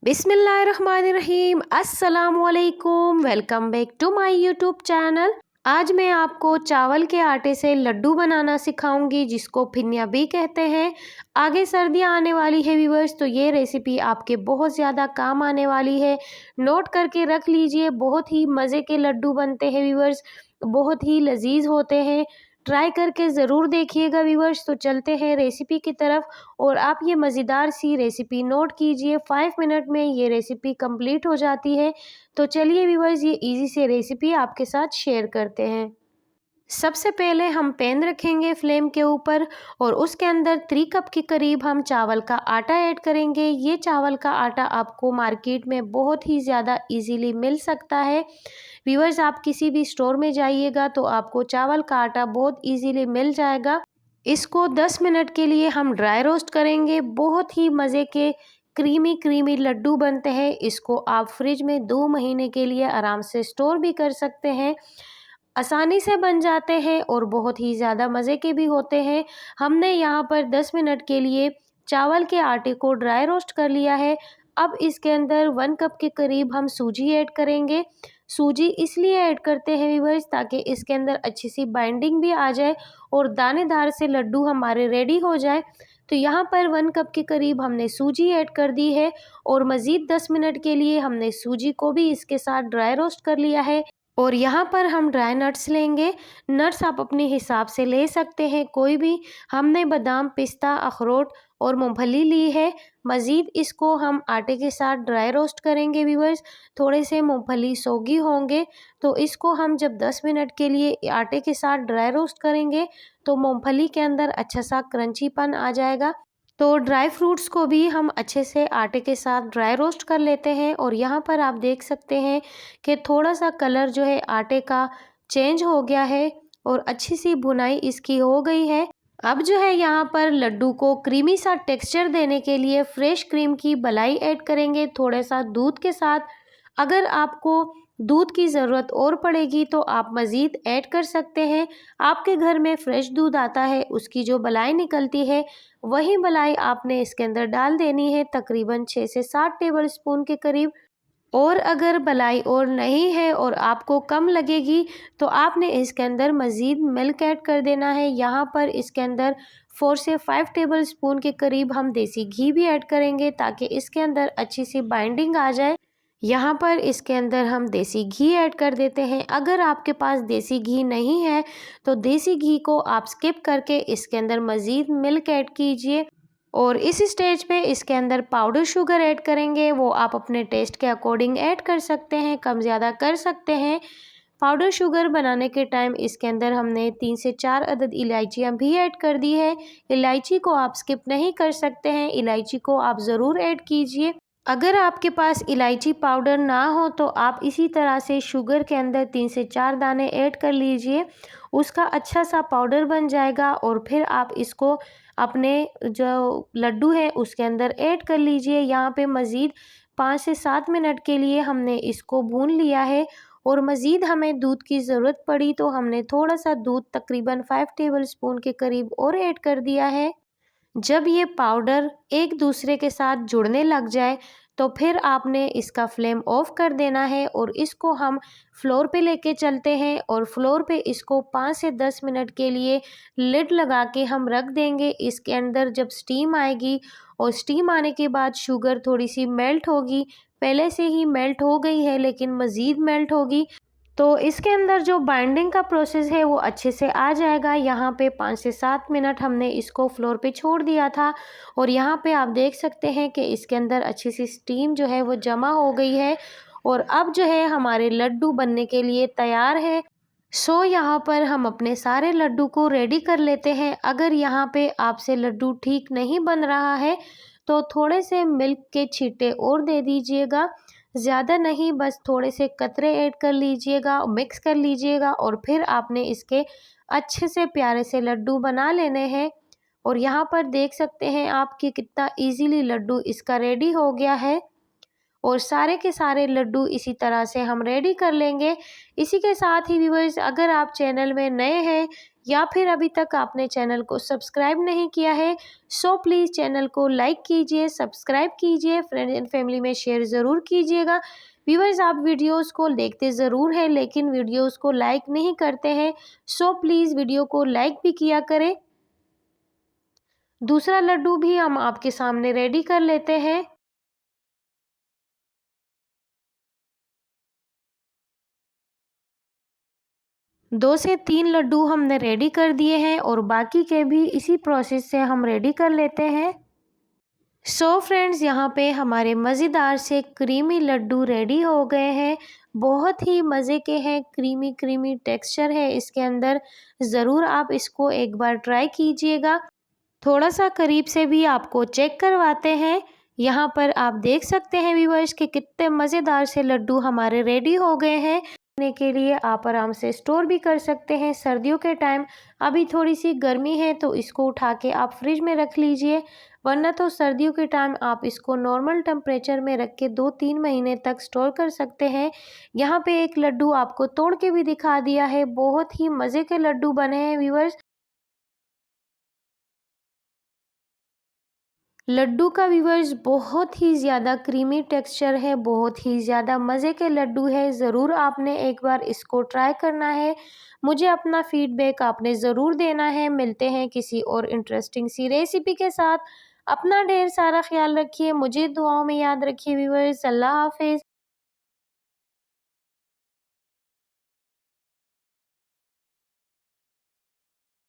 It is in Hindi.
बिस्मिल्लाहिर्रहमानिर्रहीम। अस्सलामुअलैकुम। Welcome back to my YouTube channel. आज मैं आपको चावल के आटे से लड्डू बनाना सिखाऊंगी, जिसको फिन्या भी कहते हैं। आगे सर्दियां आने वाली है व्यूअर्स, तो ये रेसिपी आपके बहुत ज़्यादा काम आने वाली है। नोट करके रख लीजिए। बहुत ही मज़े के लड्डू बनते हैं व्यूअर्स, बहुत ही लजीज होते हैं। ट्राई करके ज़रूर देखिएगा व्यूअर्स। तो चलते हैं रेसिपी की तरफ, और आप ये मज़ेदार सी रेसिपी नोट कीजिए। 5 मिनट में ये रेसिपी कंप्लीट हो जाती है। तो चलिए व्यूअर्स, ये इजी से रेसिपी आपके साथ शेयर करते हैं। सबसे पहले हम पैन रखेंगे फ्लेम के ऊपर, और उसके अंदर 3 कप के करीब हम चावल का आटा ऐड करेंगे। ये चावल का आटा आपको मार्केट में बहुत ही ज़्यादा इजीली मिल सकता है। व्यूअर्स, आप किसी भी स्टोर में जाइएगा तो आपको चावल का आटा बहुत इजीली मिल जाएगा। इसको 10 मिनट के लिए हम ड्राई रोस्ट करेंगे। बहुत ही मज़े के क्रीमी क्रीमी लड्डू बनते हैं। इसको आप फ्रिज में 2 महीने के लिए आराम से स्टोर भी कर सकते हैं। आसानी से बन जाते हैं और बहुत ही ज़्यादा मज़े के भी होते हैं। हमने यहाँ पर 10 मिनट के लिए चावल के आटे को ड्राई रोस्ट कर लिया है। अब इसके अंदर 1 कप के करीब हम सूजी ऐड करेंगे। सूजी इसलिए ऐड करते हैं व्यूअर्स, ताकि इसके अंदर अच्छी सी बाइंडिंग भी आ जाए और दानेदार से लड्डू हमारे रेडी हो जाए। तो यहाँ पर 1 कप के करीब हमने सूजी ऐड कर दी है, और मज़ीद 10 मिनट के लिए हमने सूजी को भी इसके साथ ड्राई रोस्ट कर लिया है। और यहाँ पर हम ड्राई नट्स लेंगे। नट्स आप अपने हिसाब से ले सकते हैं, कोई भी। हमने बादाम, पिस्ता, अखरोट और मूंगफली ली है। मज़ीद इसको हम आटे के साथ ड्राई रोस्ट करेंगे व्यूअर्स। थोड़े से मूंगफली सोगी होंगे, तो इसको हम जब 10 मिनट के लिए आटे के साथ ड्राई रोस्ट करेंगे तो मूंगफली के अंदर अच्छा सा क्रंचीपन आ जाएगा। तो ड्राई फ्रूट्स को भी हम अच्छे से आटे के साथ ड्राई रोस्ट कर लेते हैं। और यहाँ पर आप देख सकते हैं कि थोड़ा सा कलर जो है आटे का चेंज हो गया है, और अच्छी सी भुनाई इसकी हो गई है। अब जो है यहाँ पर लड्डू को क्रीमी सा टेक्सचर देने के लिए फ्रेश क्रीम की मलाई ऐड करेंगे, थोड़ा सा दूध के साथ। अगर आपको दूध की ज़रूरत और पड़ेगी तो आप मज़ीद ऐड कर सकते हैं। आपके घर में फ्रेश दूध आता है, उसकी जो मलाई निकलती है वही मलाई आपने इसके अंदर डाल देनी है, तकरीबन 6 से 7 टेबल स्पून के करीब। और अगर मलाई और नहीं है और आपको कम लगेगी तो आपने इसके अंदर मज़ीद मिल्क ऐड कर देना है। यहाँ पर इसके अंदर 4 से 5 टेबल स्पून के करीब हम देसी घी भी ऐड करेंगे, ताकि इसके अंदर अच्छी सी बाइंडिंग आ जाए। यहाँ पर इसके अंदर हम देसी घी ऐड कर देते हैं। अगर आपके पास देसी घी नहीं है तो देसी घी को आप स्किप करके इसके अंदर मज़ीद मिल्क ऐड कीजिए। और इस स्टेज पे इसके अंदर पाउडर शुगर ऐड करेंगे। वो आप अपने टेस्ट के अकॉर्डिंग ऐड कर सकते हैं, कम ज़्यादा कर सकते हैं। पाउडर शुगर बनाने के टाइम इसके अंदर हमने 3 से 4 अदद इलायचियाँ भी ऐड कर दी है। इलायची को आप स्किप नहीं कर सकते हैं, इलायची को आप ज़रूर ऐड कीजिए। अगर आपके पास इलायची पाउडर ना हो तो आप इसी तरह से शुगर के अंदर 3 से 4 दाने ऐड कर लीजिए, उसका अच्छा सा पाउडर बन जाएगा। और फिर आप इसको अपने जो लड्डू है उसके अंदर ऐड कर लीजिए। यहाँ पे मज़ीद 5 से 7 मिनट के लिए हमने इसको भून लिया है। और मज़ीद हमें दूध की ज़रूरत पड़ी तो हमने थोड़ा सा दूध, तकरीबन 5 टेबल स्पून के करीब और ऐड कर दिया है। जब ये पाउडर एक दूसरे के साथ जुड़ने लग जाए तो फिर आपने इसका फ्लेम ऑफ कर देना है, और इसको हम फ्लोर पे लेके चलते हैं। और फ्लोर पे इसको 5 से 10 मिनट के लिए लिड लगा के हम रख देंगे। इसके अंदर जब स्टीम आएगी, और स्टीम आने के बाद शुगर थोड़ी सी मेल्ट होगी, पहले से ही मेल्ट हो गई है लेकिन मज़ीद मेल्ट होगी, तो इसके अंदर जो बाइंडिंग का प्रोसेस है वो अच्छे से आ जाएगा। यहाँ पे 5 से 7 मिनट हमने इसको फ्लोर पे छोड़ दिया था, और यहाँ पे आप देख सकते हैं कि इसके अंदर अच्छी सी स्टीम जो है वो जमा हो गई है। और अब जो है हमारे लड्डू बनने के लिए तैयार है। सो यहाँ पर हम अपने सारे लड्डू को रेडी कर लेते हैं। अगर यहाँ पे आपसे लड्डू ठीक नहीं बन रहा है तो थोड़े से मिल्क के छींटे और दे दीजिएगा, ज़्यादा नहीं, बस थोड़े से कतरे ऐड कर लीजिएगा, मिक्स कर लीजिएगा। और फिर आपने इसके अच्छे से प्यारे से लड्डू बना लेने हैं। और यहाँ पर देख सकते हैं आप कि कितना इजीली लड्डू इसका रेडी हो गया है। और सारे के सारे लड्डू इसी तरह से हम रेडी कर लेंगे। इसी के साथ ही व्यूअर्स, अगर आप चैनल में नए हैं या फिर अभी तक आपने चैनल को सब्सक्राइब नहीं किया है सो प्लीज़ चैनल को लाइक कीजिए, सब्सक्राइब कीजिए, फ्रेंड्स एंड फैमिली में शेयर ज़रूर कीजिएगा। व्यूअर्स, आप वीडियोस को देखते ज़रूर हैं लेकिन वीडियोस को लाइक नहीं करते हैं, सो प्लीज़ वीडियो को लाइक भी किया करें। दूसरा लड्डू भी हम आपके सामने रेडी कर लेते हैं। दो से तीन लड्डू हमने रेडी कर दिए हैं और बाकी के भी इसी प्रोसेस से हम रेडी कर लेते हैं। सो फ्रेंड्स, यहाँ पे हमारे मज़ेदार से क्रीमी लड्डू रेडी हो गए हैं। बहुत ही मज़े के हैं, क्रीमी क्रीमी टेक्सचर है इसके अंदर। ज़रूर आप इसको एक बार ट्राई कीजिएगा। थोड़ा सा करीब से भी आपको चेक करवाते हैं। यहाँ पर आप देख सकते हैं व्यूअर्स कि कितने मज़ेदार से लड्डू हमारे रेडी हो गए हैं। खाने के लिए आप आराम से स्टोर भी कर सकते हैं सर्दियों के टाइम। अभी थोड़ी सी गर्मी है तो इसको उठा के आप फ्रिज में रख लीजिए, वरना तो सर्दियों के टाइम आप इसको नॉर्मल टेम्परेचर में रख के 2-3 महीने तक स्टोर कर सकते हैं। यहाँ पे एक लड्डू आपको तोड़ के भी दिखा दिया है। बहुत ही मज़े के लड्डू बने हैं व्यूअर्स। लड्डू का व्यूअर्स बहुत ही ज़्यादा क्रीमी टेक्सचर है, बहुत ही ज़्यादा मज़े के लड्डू है। ज़रूर आपने एक बार इसको ट्राई करना है। मुझे अपना फीडबैक आपने ज़रूर देना है। मिलते हैं किसी और इंटरेस्टिंग सी रेसिपी के साथ। अपना ढेर सारा ख्याल रखिए, मुझे दुआओं में याद रखिए व्यूअर्स। अल्लाह हाफ़िज़।